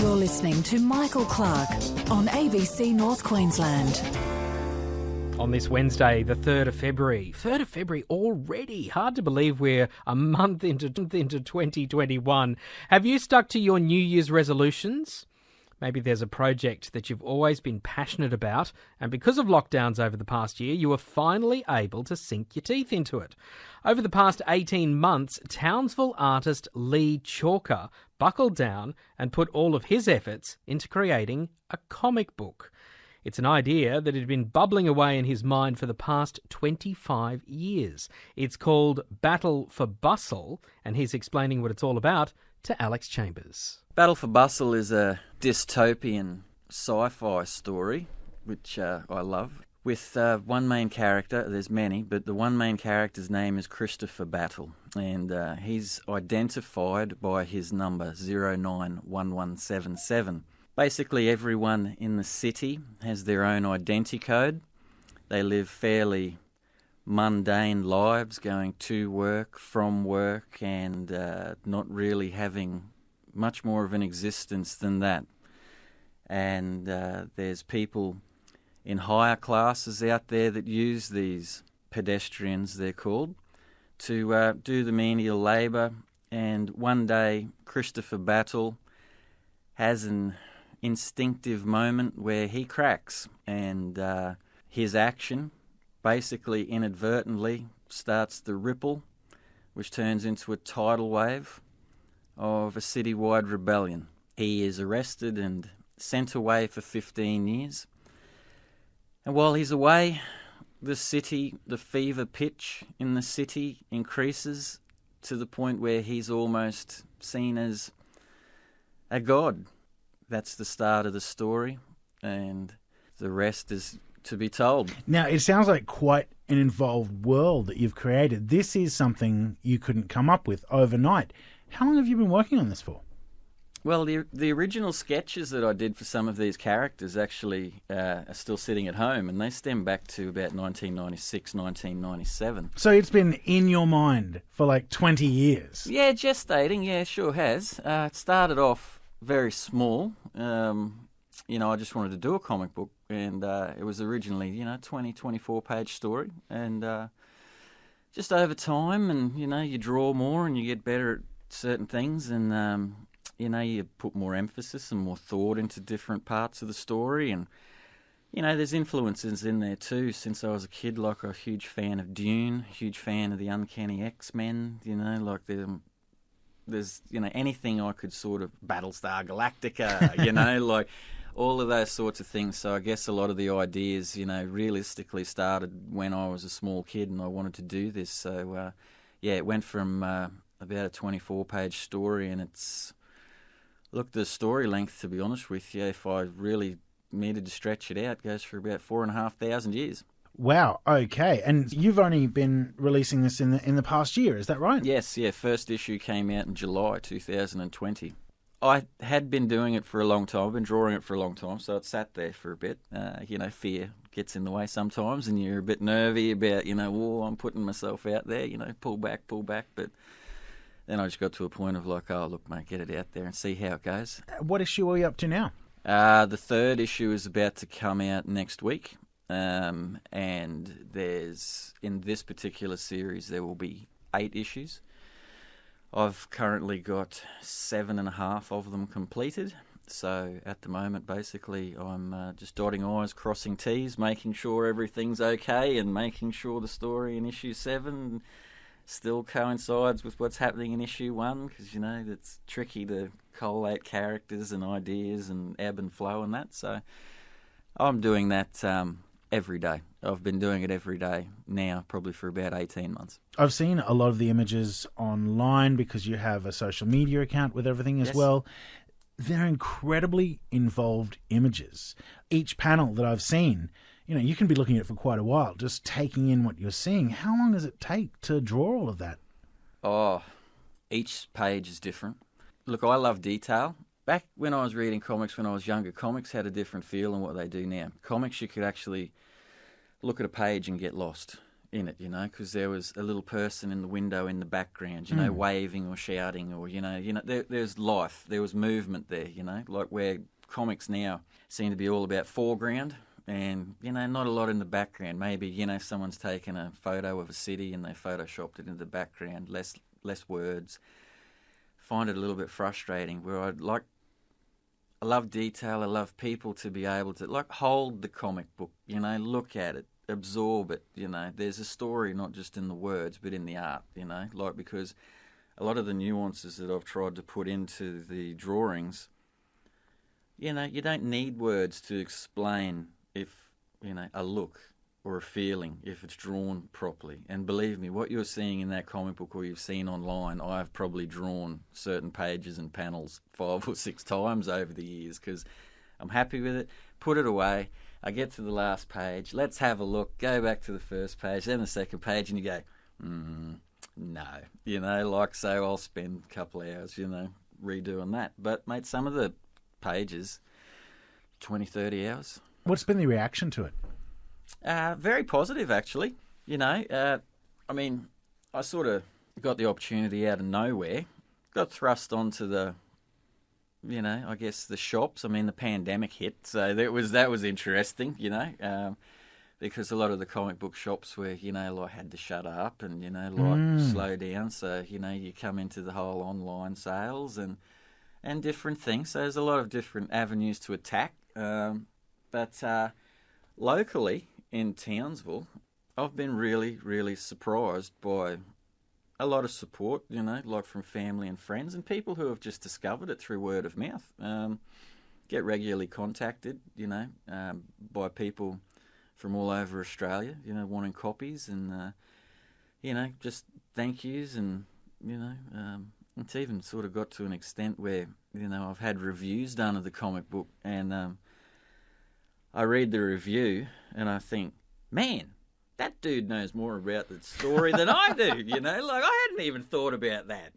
You're listening to Michael Clark on ABC North Queensland. On this Wednesday, the 3rd of February. 3rd of February already. Hard to believe we're a month into 2021. Have you stuck to your New Year's resolutions? Maybe there's a project that you've always been passionate about, and because of lockdowns over the past year, you were finally able to sink your teeth into it. Over the past 18 months, Townsville artist Leigh Chalker buckled down and put all of his efforts into creating a comic book. It's an idea that had been bubbling away in his mind for the past 25 years. It's called Battle for Bustle, and he's explaining what it's all about to Alex Chambers. Battle for Bustle is a dystopian sci-fi story, which I love, with one main character. There's many, but the one main character's name is Christopher Battle, and he's identified by his number 091177. Basically, everyone in the city has their own identity code. They live fairly mundane lives, going to work, from work, and not really having much more of an existence than that. And there's people in higher classes out there that use these pedestrians, they're called, to do the menial labour. And one day, Christopher Battle has an instinctive moment where he cracks, and his action basically inadvertently starts the ripple, which turns into a tidal wave of a citywide rebellion. He is arrested and sent away for 15 years. And while he's away, the fever pitch in the city increases to the point where he's almost seen as a god. That's the start of the story, and the rest is to be told. Now, it sounds like quite an involved world that you've created. This is something you couldn't come up with overnight. How long have you been working on this for? Well, the original sketches that I did for some of these characters actually are still sitting at home, and they stem back to about 1996, 1997. So it's been in your mind for like 20 years? Yeah, gestating, yeah, sure has. It started off very small. I just wanted to do a comic book, and it was originally, 20, 24-page story. And just over time, and, you draw more and you get better at certain things, and, you put more emphasis and more thought into different parts of the story. And, there's influences in there too. Since I was a kid, like a huge fan of Dune, huge fan of the Uncanny X-Men, like there's anything I could sort of Battlestar Galactica, like all of those sorts of things. So I guess a lot of the ideas, realistically started when I was a small kid and I wanted to do this. So it went from about a 24-page story, and the story length, to be honest with you, if I really needed to stretch it out, goes for about 4,500 years. Wow, okay. And you've only been releasing this in the past year, is that right? Yes, yeah. First issue came out in July 2020. I had been doing it for a long time. I've been drawing it for a long time, so it sat there for a bit. Fear gets in the way sometimes, and you're a bit nervy about, I'm putting myself out there, pull back. But then I just got to a point of like, oh, look, mate, get it out there and see how it goes. What issue are you up to now? The third issue is about to come out next week. And there's, in this particular series, there will be 8 issues. I've currently got 7.5 of them completed. So at the moment, basically, I'm just dotting I's, crossing T's, making sure everything's okay, and making sure the story in issue 7 still coincides with what's happening in issue 1, because, it's tricky to collate characters and ideas and ebb and flow and that. So I'm doing that every day. I've been doing it every day now, probably for about 18 months. I've seen a lot of the images online because you have a social media account with everything as well. They're incredibly involved images. Each panel that I've seen, you can be looking at it for quite a while, just taking in what you're seeing. How long does it take to draw all of that? Oh, each page is different. Look, I love detail. Back when I was reading comics when I was younger, comics had a different feel than what they do now. Comics, you could actually look at a page and get lost. in it, because there was a little person in the window in the background, waving or shouting, or there's life, there was movement there, like where comics now seem to be all about foreground and not a lot in the background. Maybe someone's taken a photo of a city and they photoshopped it into the background, less words. Find it a little bit frustrating. Where I love detail. I love people to be able to hold the comic book, look at it, absorb it. There's a story not just in the words but in the art. Because a lot of the nuances that I've tried to put into the drawings, you don't need words to explain if a look or a feeling if it's drawn properly. And believe me, what you're seeing in that comic book or you've seen online, I've probably drawn certain pages and panels 5 or 6 times over the years because I'm happy with it. Put it away. I get to the last page. Let's have a look. Go back to the first page, then the second page, and you go, no. So I'll spend a couple of hours, redoing that. But, mate, some of the pages, 20, 30 hours. What's been the reaction to it? Very positive, actually. I sort of got the opportunity out of nowhere. Got thrust onto the, I guess the shops. The pandemic hit, so that was interesting, because a lot of the comic book shops were, had to shut up and, slow down. So, you come into the whole online sales and different things. So there's a lot of different avenues to attack. But locally in Townsville, I've been really, really surprised by a lot of support, from family and friends and people who have just discovered it through word of mouth. Get regularly contacted, by people from all over Australia, wanting copies and, just thank yous and, it's even sort of got to an extent where, I've had reviews done of the comic book and I read the review and I think, man, that dude knows more about the story than I do, I hadn't even thought about that,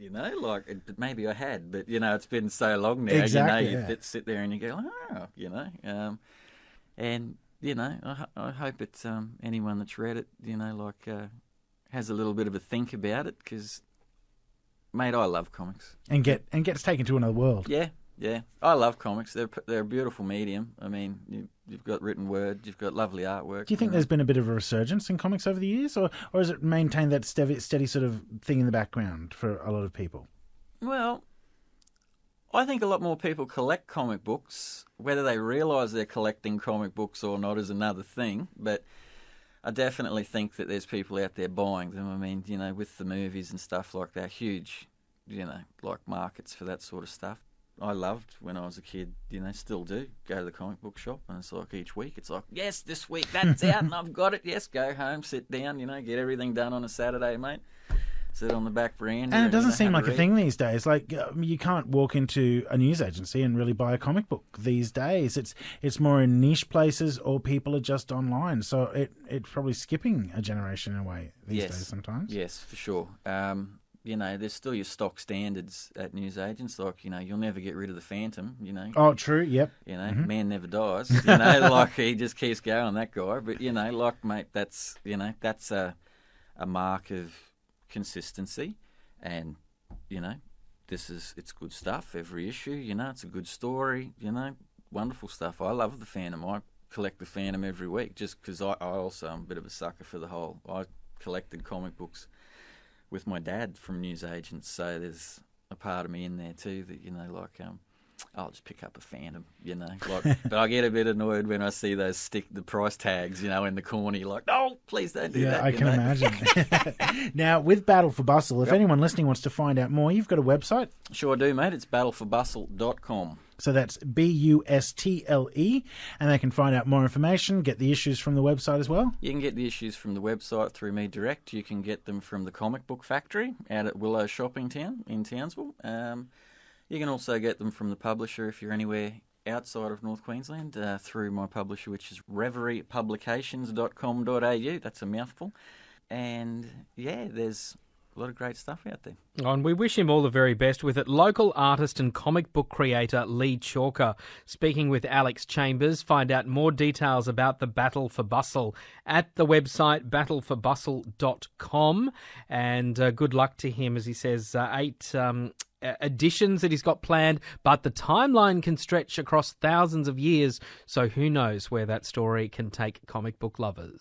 maybe I had, but, it's been so long now, exactly, you sit there and you go, and, I hope it's anyone that's read it, has a little bit of a think about it because, mate, I love comics. And gets taken to another world. Yeah, I love comics. They're a beautiful medium. You've got written word, you've got lovely artwork. Do you think there's been a bit of a resurgence in comics over the years, or has it maintained that steady sort of thing in the background for a lot of people? Well, I think a lot more people collect comic books. Whether they realise they're collecting comic books or not is another thing, but I definitely think that there's people out there buying them. With the movies and stuff like that, huge, markets for that sort of stuff. I loved when I was a kid, still do, go to the comic book shop and it's like each week, it's like, yes, this week that's out and I've got it, yes, go home, sit down, get everything done on a Saturday, mate. Sit on the back veranda. And it doesn't seem like a thing these days. You can't walk into a news agency and really buy a comic book these days. It's more in niche places or people are just online. So it's probably skipping a generation in a way these days sometimes. Yes, for sure. There's still your stock standards at newsagents, you'll never get rid of the Phantom, Oh, true, yep. Man never dies, he just keeps going, that guy. But, mate, that's a mark of consistency and, it's good stuff every issue, it's a good story, wonderful stuff. I love the Phantom. I collect the Phantom every week just because I also am a bit of a sucker for the whole. I collected comic books with my dad from newsagents, so there's a part of me in there too that, I'll just pick up a Phantom, but I get a bit annoyed when I see those the price tags, in the corner. You're like, no, please don't do that. Yeah, I can imagine. Now, with Battle for Bustle, if anyone listening wants to find out more, you've got a website? Sure do, mate. It's battleforbustle.com. So that's Bustle, and they can find out more information, get the issues from the website as well? You can get the issues from the website through me direct. You can get them from the Comic Book Factory out at Willow Shopping Town in Townsville. You can also get them from the publisher if you're anywhere outside of North Queensland through my publisher, which is reveriepublications.com.au. That's a mouthful. And, there's A lot of great stuff out there. Oh, and we wish him all the very best with it. Local artist and comic book creator Leigh Chalker speaking with Alex Chambers. Find out more details about the Battle for Bustle at the website battleforbustle.com. And good luck to him, as he says, 8 editions that he's got planned, but the timeline can stretch across thousands of years. So who knows where that story can take comic book lovers.